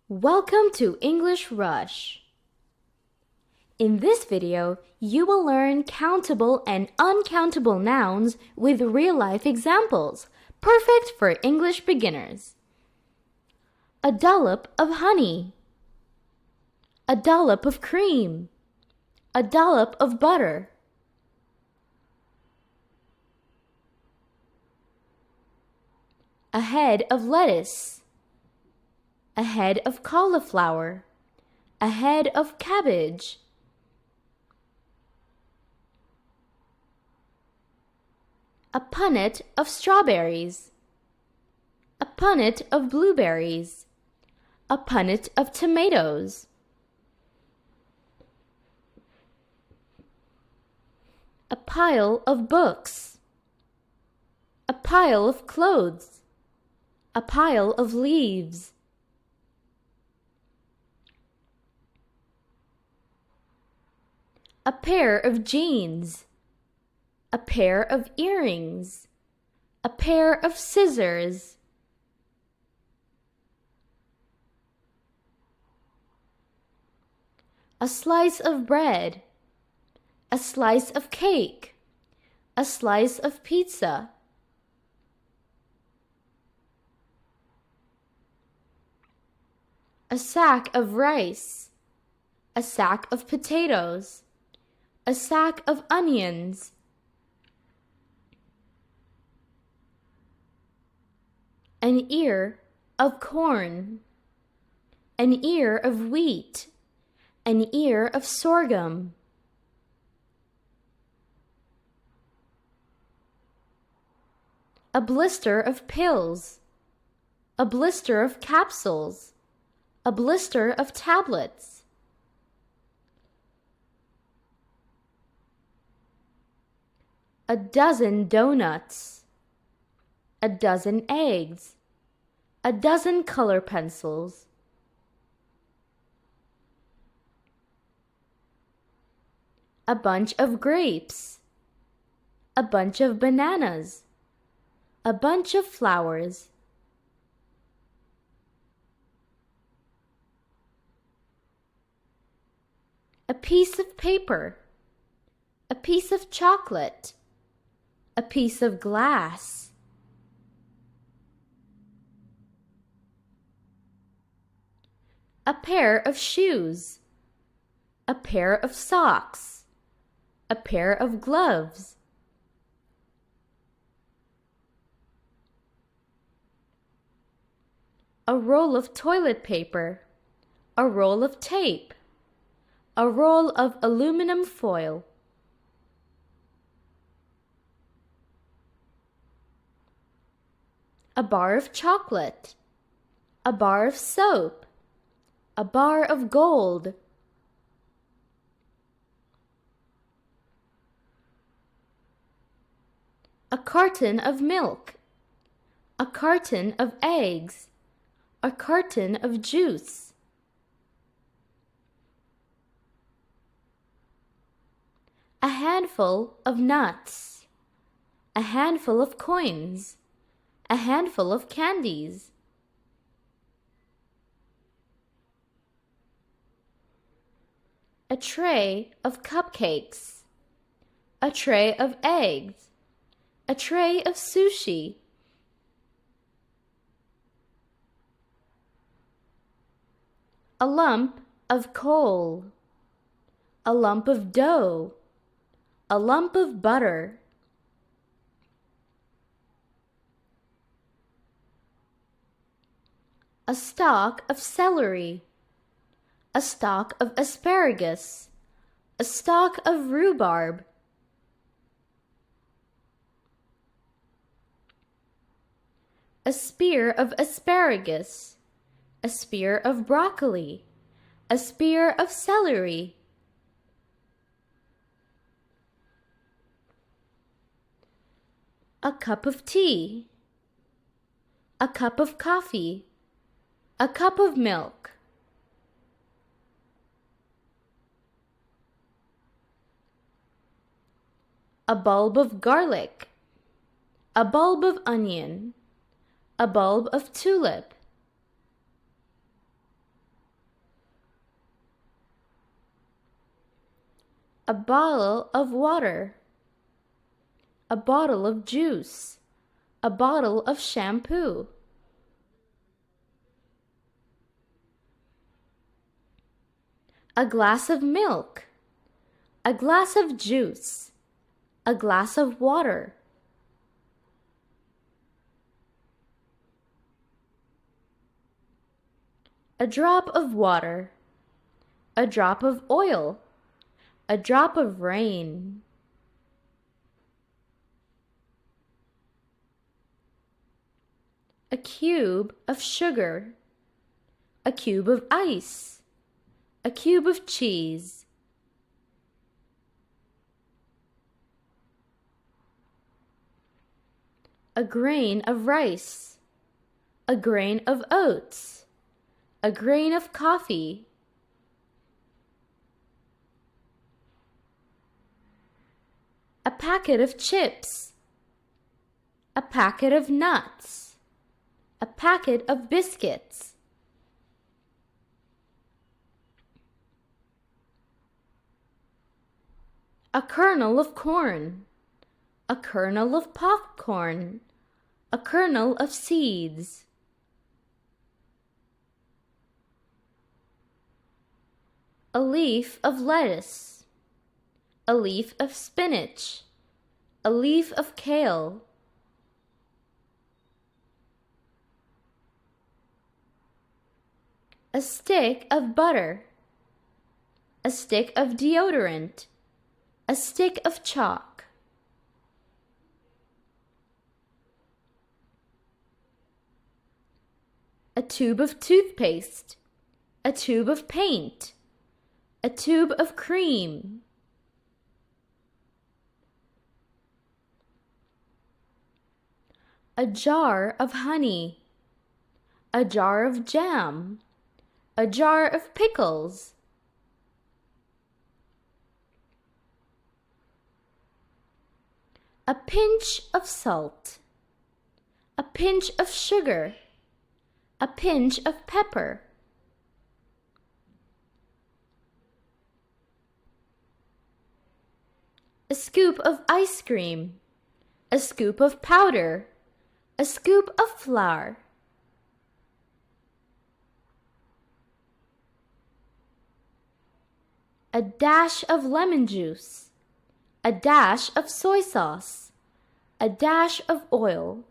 Welcome to English Rush. In this video, you will learn countable and uncountable nouns with real-life examples, perfect for English beginners. A dollop of honey. A dollop of cream. A dollop of butter. A head of lettuce. A head of cauliflower. A head of cabbage. A punnet of strawberries. A punnet of blueberries. A punnet of tomatoes. A pile of books. A pile of clothes. A pile of leaves. A pair of jeans. A pair of earrings. A pair of scissors. A slice of bread. A slice of cake. A slice of pizza. A sack of rice. A sack of potatoes. A sack of onions. An ear of corn. An ear of wheat. An ear of sorghum. A blister of pills. A blister of capsules. A blister of tablets. A dozen donuts. A dozen eggs. A dozen color pencils. A bunch of grapes. A bunch of bananas. A bunch of flowers. A piece of paper. A piece of chocolate. A piece of glass. A pair of shoes. A pair of socks. A pair of gloves. A roll of toilet paper. A roll of tape. A roll of aluminum foil. A bar of chocolate. A bar of soap. A bar of gold. A carton of milk. A carton of eggs. A carton of juice. A handful of nuts. A handful of coins. A handful of candies. A tray of cupcakes. A tray of eggs. A tray of sushi. A lump of coal. A lump of dough. A lump of butter. A stalk of celery. A stalk of asparagus. A stalk of rhubarb. A spear of asparagus. A spear of broccoli. A spear of celery. A cup of tea. A cup of coffee. A cup of milk. A bulb of garlic. A bulb of onion. A bulb of tulip. A bottle of water. A bottle of juice. A bottle of shampoo. A glass of milk. A glass of juice. A glass of water. A drop of water. A drop of oil. A drop of rain. A cube of sugar. A cube of ice. A cube of cheese. A grain of rice. A grain of oats. A grain of coffee. A packet of chips. A packet of nuts. A packet of biscuits. A kernel of corn. A kernel of popcorn. A kernel of seeds. A leaf of lettuce. A leaf of spinach. A leaf of kale. A stick of butter. A stick of deodorant. A stick of chalk. A tube of toothpaste. A tube of paint. A tube of cream. A jar of honey. A jar of jam. A jar of pickles. A pinch of salt. A pinch of sugar. A pinch of pepper. A scoop of ice cream. A scoop of powder. A scoop of flour. A dash of lemon juice. A dash of soy sauce. A dash of oil.